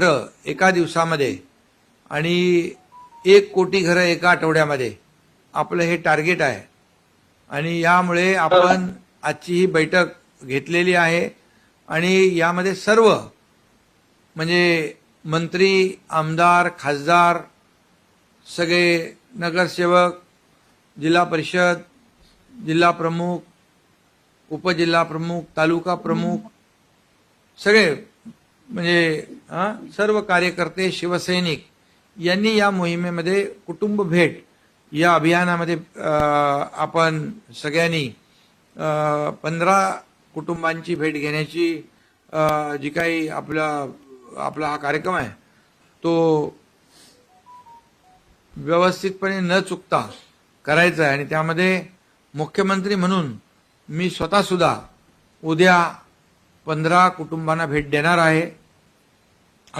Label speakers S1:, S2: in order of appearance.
S1: घरं एका दिवसामध्ये आणि 1 कोटी घरं एका आठवड्यामध्ये आपलं हे टार्गेट आहे आणि यामुळे आपण आजची ही बैठक घेतलेली आहे आणि यामध्ये सर्व म्हणजे मंत्री, आमदार, खासदार, सगळे नगरसेवक, जिल्हा परिषद, जिल्हा प्रमुख, उपजिल्हा प्रमुख, तालुका प्रमुख, सगळे म्हणजे सर्व कार्यकर्ते, शिवसैनिक यांनी या मोहिमेमध्ये कुटुंब भेट या अभियानामध्ये आपण सगळ्यांनी 15 कुटुंबांची भेट घेण्याची जी काही आपला हा कार्यक्रम आहे तो व्यवस्थितपणे न चुकता करायचा आहे आणि त्यामध्ये मुख्यमंत्री म्हणून मी स्वतः सुद्धा उद्या 15 कुटुंबांना भेट देणार आहे।